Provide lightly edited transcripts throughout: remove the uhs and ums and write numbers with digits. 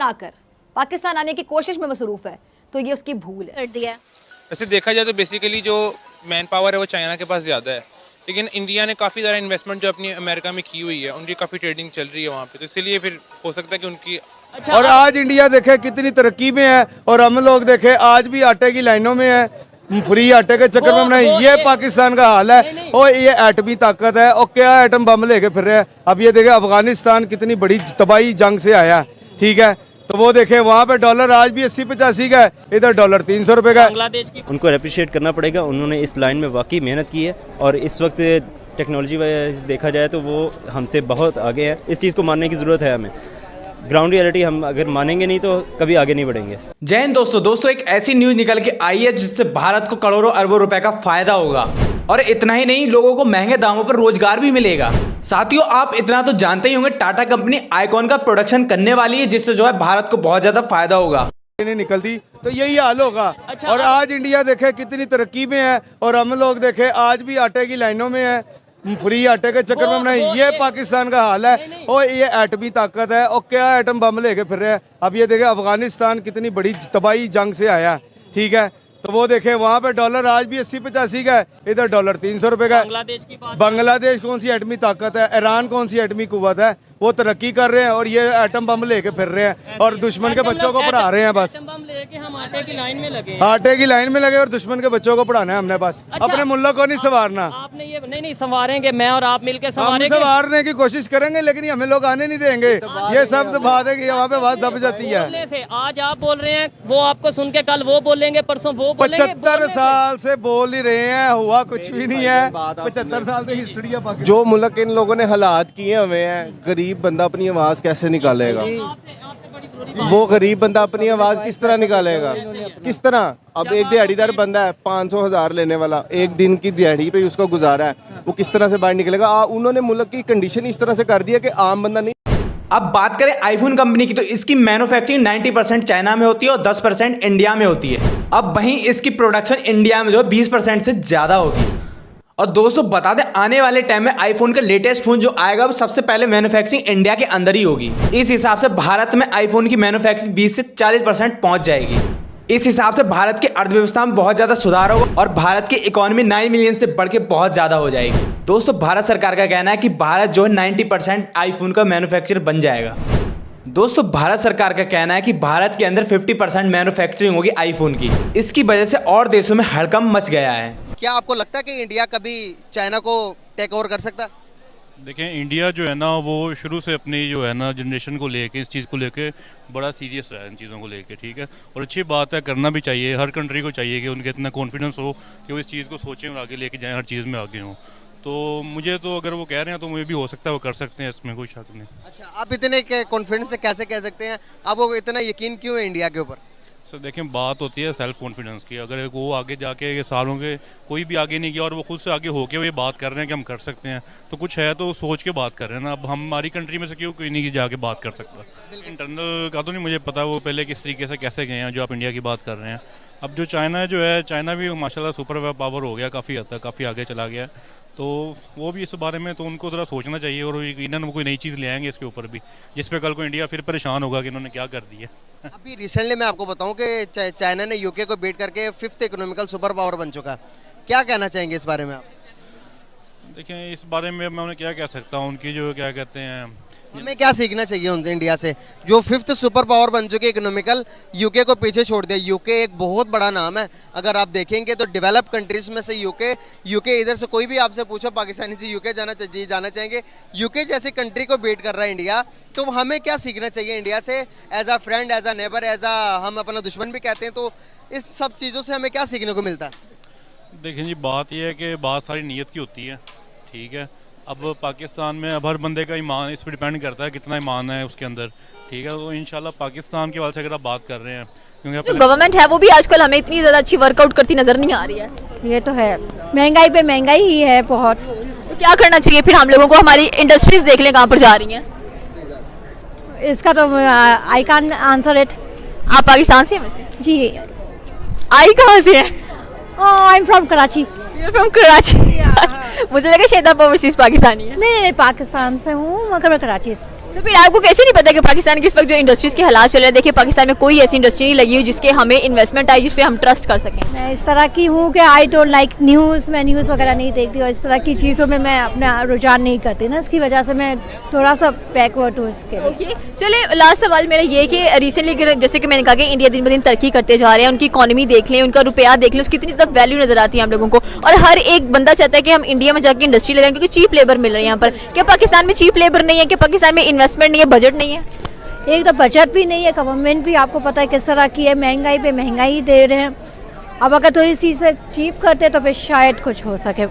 आकर पाकिस्तान आने की कोशिश में मसरूफ है, तो ये उसकी भूल है। कर दिया। वैसे देखा जाए तो बेसिकली जो मैन पावर है वो चाइना के पास ज़्यादा है, लेकिन इंडिया ने काफ़ी ज़्यादा इन्वेस्टमेंट जो अपनी अमेरिका में की हुई है, उनकी काफ़ी ट्रेडिंग चल रही है वहाँ पे, तो इसलिए फिर हो सकता है कि उनकी और आज इंडिया देखे कितनी तरक्की में है और हम लोग देखे आज भी आटे की लाइनों में है, फ्री आटे के चक्कर में बनाए। ये पाकिस्तान का हाल है। और ये एटमी ताकत है और क्या एटम बम लेके फिर रहे हैं। अब ये देखे अफगानिस्तान कितनी बड़ी तबाही जंग से आया, ठीक है, तो वो देखे वहाँ पे डॉलर आज भी 80-85 का है, इधर डॉलर 300 रुपए का है। उनको अप्रिशिएट करना पड़ेगा, उन्होंने इस लाइन में वाकई मेहनत की है और इस वक्त टेक्नोलॉजी वाइज देखा जाए तो वो हमसे बहुत आगे है। इस चीज़ को मानने की ज़रूरत है हमें। ग्राउंड रियलिटी हम अगर मानेंगे नहीं तो कभी आगे नहीं बढ़ेंगे। जय हिंद दोस्तों, एक ऐसी न्यूज निकल के आई है जिससे भारत को करोड़ों अरबों रुपए का फायदा होगा और इतना ही नहीं, लोगों को महंगे दामों पर रोजगार भी मिलेगा। साथियों, आप इतना तो जानते ही होंगे, टाटा कंपनी आईकॉन का प्रोडक्शन करने वाली है, जिससे जो है भारत को बहुत ज्यादा फायदा होगा। नहीं निकलती तो यही हाल होगा। और आज इंडिया देखे कितनी तरक्की में है और हम लोग देखे आज भी आटे की लाइनों में है, फ्री आटे के चक्कर में बनाए। ये पाकिस्तान का हाल है। और ये एटमी ताकत है और क्या एटम बम लेके फिर रहे हैं। अब ये देखे अफगानिस्तान कितनी बड़ी तबाही जंग से आया, ठीक है, तो वो देखे वहाँ पे डॉलर आज भी 80-85 का है, इधर डॉलर 300 रुपए का है। बांग्लादेश कौन सी एटमी ताकत है, ईरान कौन सी एटमी कुव्वत है, वो तरक्की कर रहे हैं और ये एटम बम लेके फिर रहे हैं और दुश्मन के बच्चों को पढ़ा रहे हैं। बस बम लेके हम आटे की लाइन में लगे, आटे की लाइन में लगे और दुश्मन के बच्चों को पढ़ाना है हमने। बस अपने मुल्क को नहीं संवारना। आपने ये नहीं संवारेंगे, मैं और आप मिलके हम संवारेंगे। संवारने की कोशिश करेंगे लेकिन हमें लोग आने नहीं देंगे। ये सब बात है कि वहाँ पे बात दब जाती है। बोलने से आज आप बोल रहे हैं, वो आपको सुन के कल वो बोलेंगे, परसों वो बोलेंगे। 75 साल से बोल ही रहे हैं, हुआ कुछ भी नहीं है। 75 साल से हिस्ट्री है पाकिस्तान। जो मुल्क इन लोगों ने हालात किए हुए हैं, गरीब बंदा अपनी आवाज कैसे निकालेगा? वो गरीब बंदा अपनी आवाज किस तरह निकालेगा? किस तरह? अब एक दिहाड़ीदार बंदा है 500,000 लेने वाला, एक दिन की दिहाड़ी पे उसको गुजारा है, वो किस तरह से बाहर निकलेगा? उन्होंने मुल्क की कंडीशन इस तरह से कर दिया कि आम बंदा नहीं। अब बात करें आईफोन कंपनी की, तो इसकी मैन्युफैक्चरिंग 90% चाइना में होती है और 10% इंडिया में होती है। अब वहीं इसकी प्रोडक्शन इंडिया में जो है 20% से ज्यादा होगी। और दोस्तों बता दें, आने वाले टाइम में आईफोन का लेटेस्ट फोन जो आएगा वो सबसे पहले मैन्युफैक्चरिंग इंडिया के अंदर ही होगी। इस हिसाब से भारत में आईफोन की मैन्युफैक्चरिंग 20 से 40% पहुंच जाएगी। इस हिसाब से भारत की अर्थव्यवस्था में बहुत ज्यादा सुधार होगा और भारत की इकोनॉमी 9 मिलियन से बढ़ के बहुत ज्यादा हो जाएगी। दोस्तों, भारत सरकार का कहना है कि भारत जो है 90% आईफोन का मैन्युफैक्चरर बन जाएगा। दोस्तों, भारत सरकार का कहना है कि भारत के अंदर 50% मैन्युफैक्चरिंग होगी आईफोन की। इसकी वजह से और देशों में हड़कंप मच गया है। क्या आपको लगता है कि इंडिया कभी चाइना को टेक ओवर कर सकता है? देखें, इंडिया जो है ना वो शुरू से अपनी जो है ना जनरेशन को लेके, इस चीज़ को लेके बड़ा सीरियस है, इन चीज़ों को लेके, ठीक है, और अच्छी बात है, करना भी चाहिए। हर कंट्री को चाहिए कि उनके इतना कॉन्फिडेंस हो कि वो इस चीज़ को सोचें और आगे लेके जाएं, हर चीज़ में आगे हों। तो मुझे तो अगर वो कह रहे हैं तो मुझे भी हो सकता है वो कर सकते हैं, इसमें कोई शक नहीं। अच्छा, आप इतने कॉन्फिडेंस से कैसे कह सकते हैं? आप वो इतना यकीन क्यों है इंडिया के ऊपर? सर देखें, बात होती है सेल्फ कॉन्फिडेंस की। अगर वो आगे जाके सालों के कोई भी आगे नहीं गया और वो खुद से आगे होके वो ये बात कर रहे हैं कि हम कर सकते हैं, तो कुछ है तो सोच के बात कर रहे हैं ना। अब हमारी कंट्री में से क्यों कोई नहीं जाके बात कर सकता? इंटरनल का तो नहीं मुझे पता वो पहले किस तरीके से कैसे गए हैं जो आप इंडिया की बात कर रहे हैं। अब जो चाइना जो है, चाइना भी माशाल्लाह सुपर पावर हो गया, काफ़ी हद तक काफ़ी आगे चला गया, तो वो भी इस बारे में तो उनको थोड़ा सोचना चाहिए और यकीनन वो कोई नई चीज़ ले आएंगे इसके ऊपर भी, जिस पे कल को इंडिया फिर परेशान होगा कि इन्होंने क्या कर दिया। अभी रिसेंटली मैं आपको बताऊं कि चाइना ने यूके को बीट करके 5th इकोनॉमिकल सुपर पावर बन चुका है। क्या कहना चाहेंगे इस बारे में आप? देखें, इस बारे में मैं उन्हें क्या कह सकता हूँ, उनकी जो क्या कहते हैं, हमें क्या सीखना चाहिए उनसे, इंडिया से जो 5th सुपर पावर बन चुके इकोनॉमिकल, यूके को पीछे छोड़ दिया। यूके एक बहुत बड़ा नाम है, अगर आप देखेंगे तो डेवलप कंट्रीज में से यूके इधर से कोई भी आपसे पूछो पाकिस्तानी से यूके जाना चाहेंगे। यूके जैसे कंट्री को बीट कर रहा है इंडिया, तो हमें क्या सीखना चाहिए इंडिया से? As a friend, as a neighbour, हम अपना दुश्मन भी कहते हैं, तो इस सब चीज़ों से हमें क्या सीखने को मिलता है? देखें जी, बात यह है कि बात सारी नीयत की होती है, ठीक है। अब पाकिस्तान में अब हर बंदे का ईमान इस पर डिपेंड करता है कितना ईमान है उसके अंदर, ठीक है। तो इंशाल्लाह पाकिस्तान के वाले से अगर आप बात कर रहे हैं, क्योंकि जो गवर्नमेंट है वो भी आजकल हमें इतनी ज़्यादा अच्छी वर्कआउट करती नज़र नहीं आ रही है। ये तो है, महंगाई पे महंगाई ही है बहुत। तो क्या करना चाहिए फिर हम लोगों को? हमारी इंडस्ट्रीज देख लें कहाँ पर जा रही हैं। इसका तो आई कैन आंसर इट। आप पाकिस्तान से हैं वैसे? जी। आई कहाँ से है? I am from Karachi. From Karachi. मुझे लगा शायद आप ओवरसीज पाकिस्तानी है। नहीं, पाकिस्तान से हूँ मगर मैं कराची से। तो फिर आपको कैसे नहीं पता कि पाकिस्तान के इस वक्त जो इंडस्ट्रीज के हालात चल रहे हैं, देखिए पाकिस्तान में कोई ऐसी इंडस्ट्री नहीं लगी हुई जिसके हमें इन्वेस्टमेंट आई जिस पे हम ट्रस्ट कर सकें। मैं इस तरह की हूँ कि आई डोंट लाइक न्यूज़, मैं न्यूज़ वगैरह नहीं देखती और इस तरह की चीज़ों में मैं अपना रुझान नहीं करती ना, इसकी वजह से मैं थोड़ा सा बैकवर्ड हूँ इसके लिए। ओके, चलिए लास्ट सवाल मेरा ये कि रिसेंटली जैसे कि मैंने कहा कि इंडिया दिन ब दिन तरक्की करते जा रहे हैं, उनकी इकोनॉमी देख लें, उनका रुपया देख लें, उसकी इतनी ज़्यादा वैल्यू नजर आती है हम लोगों को, और हर एक बंदा चाहता है कि हम इंडिया में जाकर इंडस्ट्री लगाएं क्योंकि चीप लेबर मिल रही है यहाँ पर। क्या पाकिस्तान में चीप लेबर नहीं है? क्या पाकिस्तान में इन्वेस्टमेंट नहीं है, बजट नहीं है? एक तो बजट भी नहीं है, गवर्नमेंट भी आपको पता है किस तरह की है, महंगाई पे महंगाई दे रहे हैं। अब अगर थोड़ी सी से चीप करते तो फिर शायद कुछ हो सके।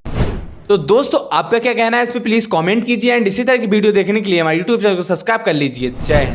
तो दोस्तों आपका क्या कहना है इस पे प्लीज कमेंट कीजिए एंड इसी तरह की वीडियो देखने के लिए हमारे यूट्यूब चैनल को सब्सक्राइब कर लीजिए। जय हिंद।